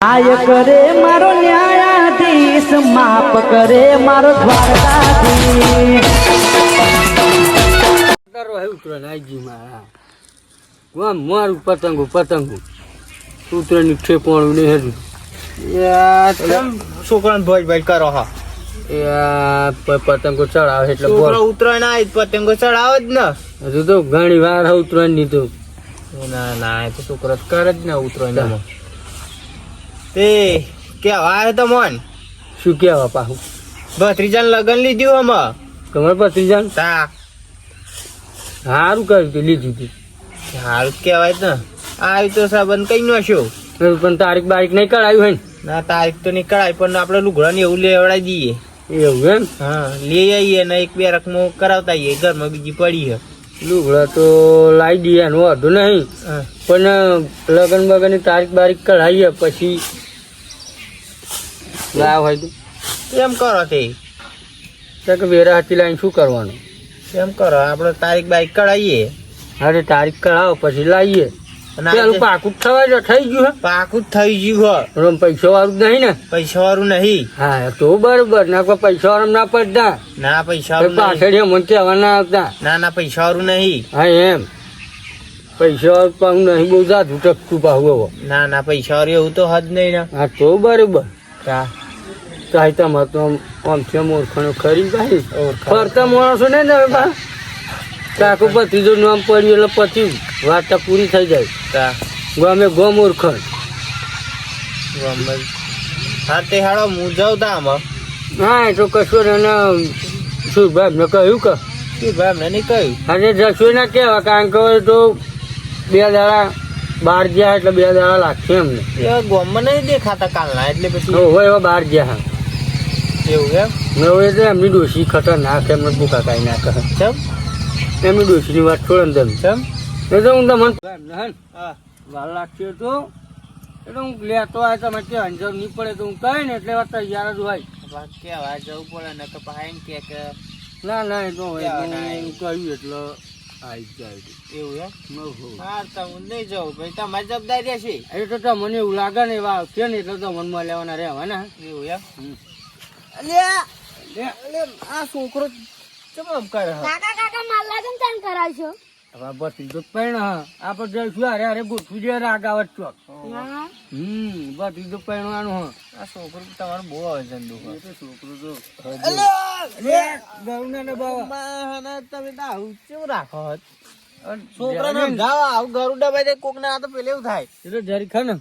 આય કરે મારો ન્યાયાધીશ, માફ કરે મારો દ્વારકાધીશ. મારું પતંગો ઉતરણી ઠેપવાનું નહીં છોકરાને ભોજ ભોજ કરો હા પતંગો ચડાવે એટલે છોકરો ઉતરાય ના પતંગો ચડાવે જ ને. હજુ તો ઘણી વાર ઉતરાય નહીં તો ના એ તો છોકરો કરે જ ને ઉતરાય તે કેવા આવ્યો તો મન શું કેવા પાછું ભત્રીજા લગન લીધું આમાં તમારે ભત્રીજા તા સારું કર્યું હતું લીધું હતું સારું કેવાય ને આવી તો સાબન કઈ નાખ્યો પણ તારીખ બારીખ નહીં કરાયું હોય ને. ના તારીખ તો નીકળાય પણ આપડે લુગડા ને એવું લેવડાવી દઈએ. એવું એમ હા લઈ આવીએ ને એક બે રકમો કરાવતા આવીએ ઘરમાં બીજી પડી છે લુગડા તો લાવી દઈએ એનો વાંધો નહીં પણ લગન બગન ની તારીખ બારીખ કઢાવીએ પછી લાવ હોય તો એમ કરો તે કે વેરા હાથી લાવીને શું કરવાનું. એમ કરો આપડે તારીખ બારીખ કઢાવીએ. અરે તારીખ કઢાવો પછી લાવીએ. પેલું પાકું થવા થઈ ગયું હે પાકું જ થઈ ગયું હે પૈસા વાળું જ નહીં ને પૈસા વાળું નહીં. હા તો બરોબર ના કોઈ પૈસા વાળું ના પડતા ના પૈસા વાળું પાછળ મને કહેવા ના આવતા. ના પૈસા વાળું નહીં. હા એમ પૈસા વાળું પાછું નહીં બહુ જાદુ ટકતું પાછું હવે. ના પૈસા વાળું એવું તો હદ નહીં ને. હા તો બરોબર હા તો આમ છે મોરખણો ખરી ભાઈ ફરતા માણસો ને હવે બા કાકુ પત્રીજો નામ પડ્યું એટલે પછી વાર્તા પૂરી થઈ જાય. ગમે ગો મૂર્ખણ હા તે હાડો હું જાઉં તા આમાં. હા એ તો કશું ને શું ભાઈ મેં કહ્યું કે શું ભાઈ મેં નહીં કહ્યું. આજે જશું ના કહેવા કારણ કે તો 2 દાડા બહાર ગયા એટલે 2 દાડા લાગશે એમને. એ ગોમમાં નહીં દેખાતા કાલના એટલે પછી હોય એવા બહાર ગયા હા એવું એમ. હવે તો એમની ડોશી ખતરનાક એમને ભૂખા કાંઈ ના કહે ચમ એમની ડોશીની વાત છોડે ને તમે ચમ એ તો હું તમને હા વાર લાગતી તો એટલે હું લેતો આવે તમે કે અંજર નહીં પડે તો હું કહે ને એટલે વાત તૈયાર જ હોય. કેવા જવું પડે ને તો પાણી કે ના એ તો હોય હું કહ્યું એટલે આવી જાય એવું એમ. હા તો હું નહીં જાઉં ભાઈ તમારી જવાબદારી રહેશે. એ તો તમને એવું લાગે ને એવા છે ને એટલે તો મનમાં લેવાના રહેવાના. એવું એમ. અલ્યા આ છોકરો ચમ આમ કરે કાકા માર લગન ચાન કરાવશો. હવે બસ તો પણ આપણે જઈશું અરે ગોઠવી દે રાગાવત ચોક. બસ તો પહેણવાનું હા. આ છોકરો તમારું બહુ વજન દુખે. એ તો છોકરો તો ગરુને ને બાવા તમે તો આવું કેવું રાખો છોકરાને સમજાવો આવું ગરુડા ભાઈ કોક ને આ તો પેલે એવું થાય. એ તો જરી ખા ને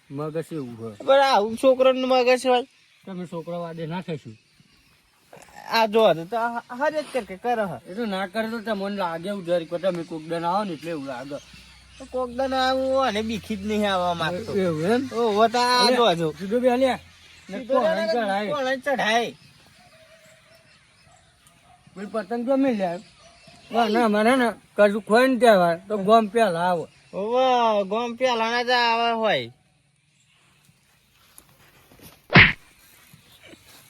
મગજ એવું હોય પણ આવું છોકરાનું મગજ હોય તમે છોકરા વાદે ના થઈશું. આ જો તો હરેક કે કરે એ તો ના કરે તો તમને લાગે એવું જરી તમે કોક દન આવો ને એટલે એવું લાગે. કોક દન આવું અને બીખી જ નહીં આવવા માંગતો. એવું એમ ઓ આ જો સીધો બે લ્યા ને ચઢાય પતંગ ગમે લ્યા ના મારે ને કશું ખોય ને તહેવાર તો ગોમ પેલા આવો. ગોમ પેલા જ આવે હોય.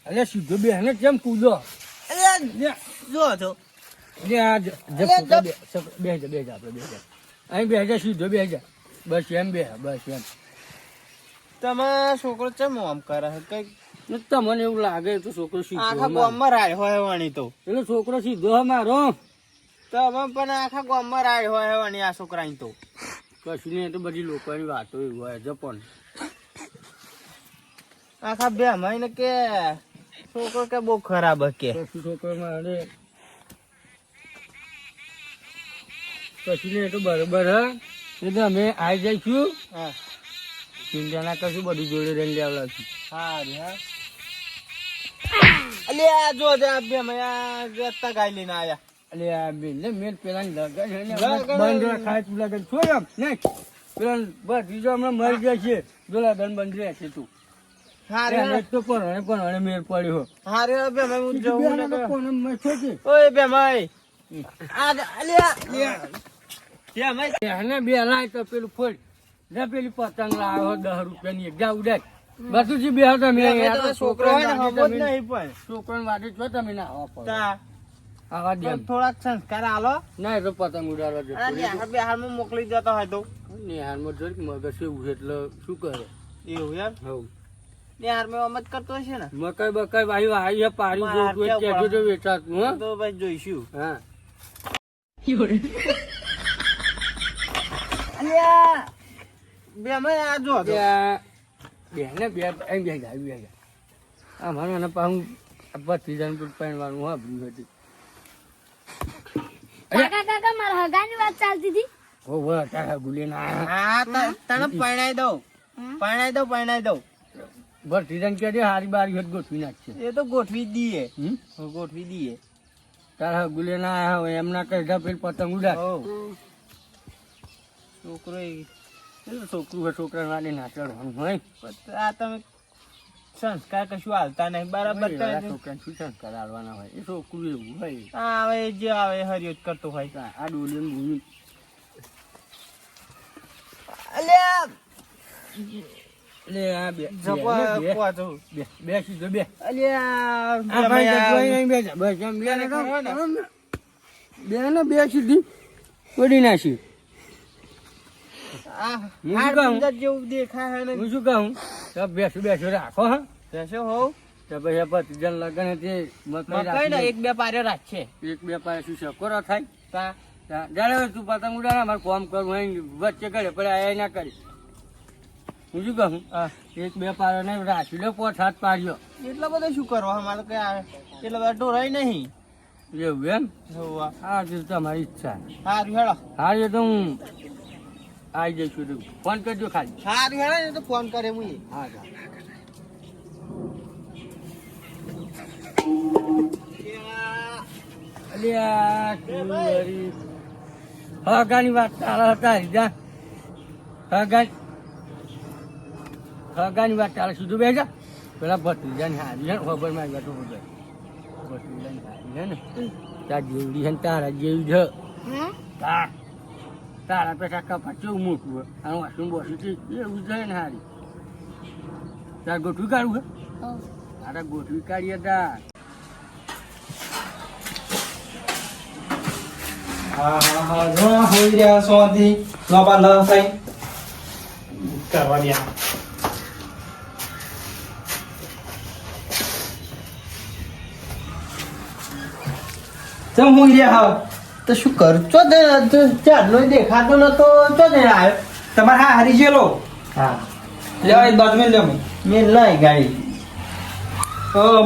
અરે સીધો બે ને કેમ કૂદો જો તો બે અહીં બે જા સીધો બે જા બસ એમ બસ એમ. તમારા છોકરો ચમ આમ કરે કઈ તમને એવું લાગે તો છોકરો સીધો આખા ગામમાં રાય હોય વાણી તો એટલે છોકરો સીધો મારો તમે પણ આખા ગામમાં રાય હોય વાણી આ છોકરાની તો કશું નહીં તો બધી લોકોની વાતો એવી હોય જપન આખા બે મહિને કે છોકરો કે બહુ ખરાબ કે છોકરો મારે કશું નહીં તો બરોબર હા એ તો અમે આવી જઈશું. હા ચિંતા ના કરશું બધું જોડે રહીને લેવડા છું. હા અલ્યા જો બે મહિના જતા ગાય લઈને આયા. અલે આ બેન ને મેં પેલા બંધ ખાય તું લાગે છો એમ નહીં પેલા બસ બીજો હમણાં મરી ગયા છે જોલા દન બંધ રહે છે તું. તો પણ મેર પડ્યો હારે બે હું જવું ને ઓય બે મય આ બે લાય તો પેલું ફોડ ને પેલી પતંગ લાવ્યો 10 રૂપિયાની એક જા ઉડાય બધું જે બે હતા મેં છોકરો નહીં પણ છોકરાને વાડે છો તમે ના આવા આવા દે થોડાક સંસ્કાર આલો ના તો પતંગ ઉડાડવા બિહારમાં મોકલી દેતો હોય તો નિહારમાં જોઈ મગજ એવું એટલે શું કરે એવું એમ હવ ને આર્મી આમ જ કરતો હશે ને મકાઈ બકાઈ વાયુ આવી છે પારી મારા જો હાથ કેજો જો વેચાતું હો તો ભાઈ જોઈશું હા અલ્યા બે અમે આ જો તો. બે ને બે એમ બે જાય બે જાય આ મારું અને પાછું બત્રીસ જણ પહેરવાનું હા ભૂલ હતી કાકા કાકા મારા હગાની વાત ચાલતી હતી ઓ વાહ તારા ગુલે ના હા તને પરણાઈ દઉં પરણાઈ દઉં બત્રીસ જણ કે હારી બારી હદ ગોઠવી નાખશે એ તો ગોઠવી જ દઈએ હમ? ગોઠવી દઈએ તારા ગુલે ના આયા હોય એમના કઈ પેલી પતંગ ઉડા હો છોકરો છોકરું હોય છોકરા વાળી ના ચડવાનું હોય આ તમે સંસ્કાર કશું હાલતા નહીં બરાબર કરે છે. છોકરા શું સંસ્કાર આલવાના હોય એ છોકરું એવું હોય આ આવે જે આવે હરિયો જ કરતો હોય આ ડોલી ભૂમિ અલ્યા લે આ બે જપવા બે કોતો બે સીધો બે અલ્યા આ ભાઈ તો જોઈ નહીં બેજા બસ એમ બે ને બે ને બે સીધી તોડી નાખી આ હું હાડ શું કહું? પંદર જેવું દેખાય હે ને હું શું કહું તો બેસું રાખો હા બેસો હોવ તો પછી આ પતિજન લગન તે મકાઈ મકાઈ ને રાખી એક બે પાર્યો રાખશે એક બે પાસે શું સકોરો થાય તા જાણે તું પતંગ ઉડાડે મારે કોમ કરવું અહીં વચ્ચે કરે પણ આ ના કરી હું શું કહું એક બે પારો ને રાખી લો 5-7 પાડ્યો એટલો બધો શું કરવા અમારે કઈ આવે એટલો બધો ઢોરાય નહીં એવું એમ હોવા હા તો તમારી ઈચ્છા હારું હેડો હા એ તો હું આવી જઈશું તો ફોન કરજો ખાલી હારું હેડો ને તો ફોન કરે હું હા અલ્યા કુંવરી. હગાની વાત તારા હતા રીજા હગાની વાત તારા સીધું બેસા પેલા ભત્રીજાની હારી છે ને ખબર માં બેઠો બધો ભત્રીજાની હારી છે ને ત્યાં જેવડી છે ને તારા જેવી છે તારા પેટા કપા કેવું મોટું હોય અને વાસું બોસું એવું છે ને હારી તાર ગોઠવી કાઢવું હે તારા ગોઠવી કાઢીએ તા હા જો હોઈ રહ્યા સોથી લોબા લ થઈ કરવા દે ચમ હોઈ રહ્યા હા તો શું કરું ચો ચાલો દેખાતો નતો ચો ને આવ્યો તમારે હા હારી ગયેલો હા લેવા એક બાજુ મેં લ્યો મેં લઈ ગાડી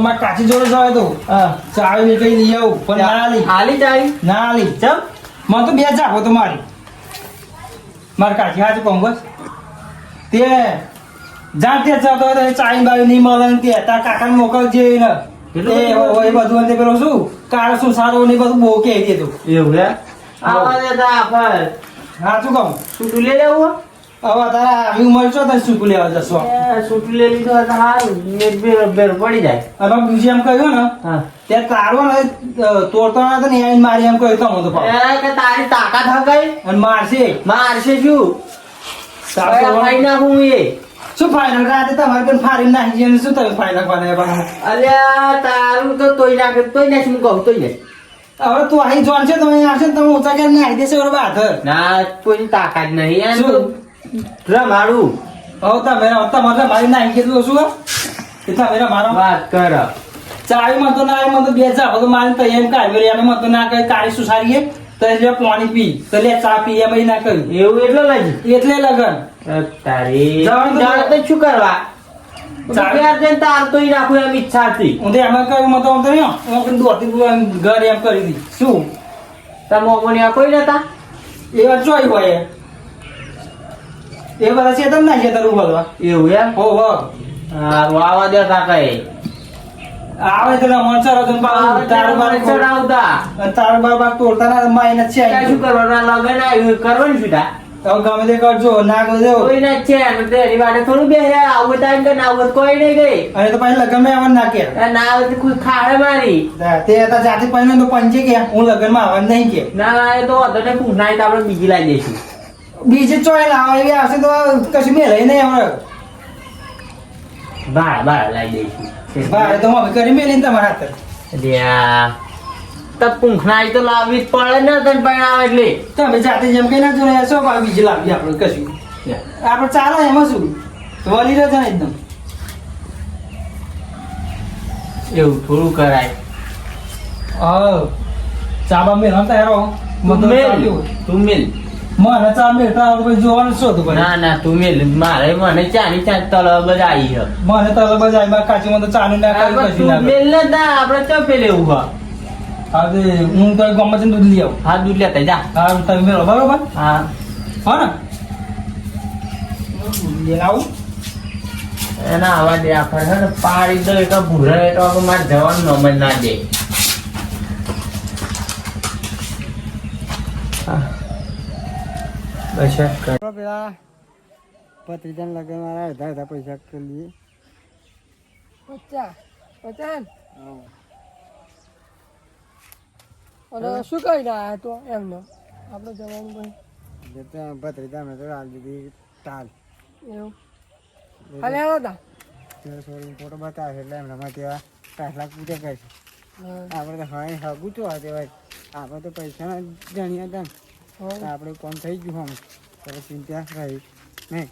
મારે કાચી જોડે જવાય તો હા ચાવી કઈ લઈ આવું પણ ના આલી હાલી જાય ના આલી ચમ મને તો બે જાગો તો મારી મારે કાચી હાજર કહું બસ તે જ્યાં ત્યાં જતો હોય તો ચાઈ બાવી નહીં મળે ને તે તાર કાકાને મોકલજે ને એ બધું અંતે પેલો શું કાળ શું સારું ને બધું બહુ કહી દીધું એવું હે આવા દે તા પર હા શું કહું છૂટું લઈ લેવું હવે તારા આવી ઉંમર છો તારે શું લેવા જશો છૂટું લઈ લીધું તો હારું મેં બેર પડી જાય અને બીજું એમ કહ્યું ને હા ત્યાં તારો ને તોડતો ના હતો ને આવીને મારી એમ કહ્યું તમે તો પાછું. કે તારી તાકાત હકાઈ અને મારશે મારશે શું તારે તો ખાઈ નાખું એ શું ફાઇનલ રાતે તમારે પણ ફારી નાખી છે શું તમે ફાઇનલ બનાવ્યા અલ્યા તારું તો તોય નાખે તોય નાખ હું કહું તોય નાખ હવે તું અહીં જોન છે તમે આવશે ને તમે ઓછા ક્યાં નાખી દેશે બરોબર હાથ ના કોઈની તાકાત નહીં યાર શું? રમાડું હવે તમારે મારી નાખી કેટલું શું એ તમે મારા વાત કર ચાવી માં તો ના આવી, મને તો બે જાવ તો મારી તૈયાર કાઢી અને મને તો ના કહે કાળી શું સારી છે તો એટલે પાણી પી તો લે ચા પી એમ ના કહ્યું એવું એટલો લાગી એટલે લગન તારી જવાનું તો જાણે તો શું કરવા ચાવી- ચાર જણ તાર તોય નાખું એમ ઈચ્છા હતી હું તો એમાં કહ્યું મને તો આમ તો નહીં હું દોડતી ઘર એમ કરી દી શું તમે અમોનિયા કોઈ નતા એવા ચોઈ હોય એ બધા છે તમને છે તારું બોલવા એવું એમ હો હો હારું આવા દે કાકા આવે તો મણસર હતું તારું બાર ચડાવતા તારું બાર તોડતા ના માઈને છે ત્યાં શું કરવાનું આ લગન આવ્યું કરવાનું શું તા હવે ગમે તે કરજો ના કરજો કોઈ ના છે અને તેરી વાડે થોડું બે આવું ટાઈમ કે ના આવું કોઈ નહીં ગઈ અને તો પછી લગ્ન માં આવવાનું ના કે ના આવે તો કોઈ ખાડે મારી તે હતા જાતે પહેલો તો પંચે કે હું લગ્ન માં આવવાનું નહીં કે ના આવે તો હતો ને પૂછનાય તો આપણે બીજી લાવી દઈશું બીજે ચોય લાવે એવી આવશે તો કશું મેં લઈ નહીં હમણાં બાર લાવી દઈશું ભારે તો હવે કરી મેલીને તમારા હાથે અલ્યા તો પૂંખનાય તો લાવવી જ પડે ને તને પરણાવે એટલે તમે જાતે જેમ કઈ ના જો શું ભાવ બીજી લાવી આપણે કશું આપણે ચાલે એમાં શું તો વાલી રહ્યા છે એકદમ એવું થોડું કરાય. હા ચાબા મેલ હતા હેરો તું મેલ, તું મેલ. મને ચા મેળતા આવડે પછી જોવાનું શું હતું ભાઈ ના ના તું મેલ. મારે મને ચાની ચા તલબ જ આવી છે. મને તો અલગ જ આવી મારા કાચીમાં તો ચાની ના કરી પણ પછી તું ના મેલ ને ના આપણે ચો પેલે એવું હા. હવે હું તો ગામમાં જઈને દૂધ લઈ આવું હા દૂધ લેતા જા. હા તમે મેળો બરોબર હા હા ને લઈને આવું એના આવા દે આખર હે ને પાડી દો એટલે ભૂરા એટલે હવે મારે જવાનું નમ જ ના દે. બસ પેલા પત્રીજાને લગન મારા અડધા પૈસા કરી લઈએ. 50 અને શું કરી રહ્યા તો એમને આપણે જવાનું ભાઈ ભત્રીજા મેં તો હાલ દીધી તાલ એવું ખાલી આવ્યા હતા છોડીને ફોટો બતાવે એટલે એમનામાં તેવા 5 લાખ પૂજા કરશે. હા. આપણે તો હવે હગું તો હતું ભાઈ આપણે તો પૈસા જાણ્યા હતા ને આપણે કોમ થઈ ગયું આમ તો ચિંતા રહી નહીં.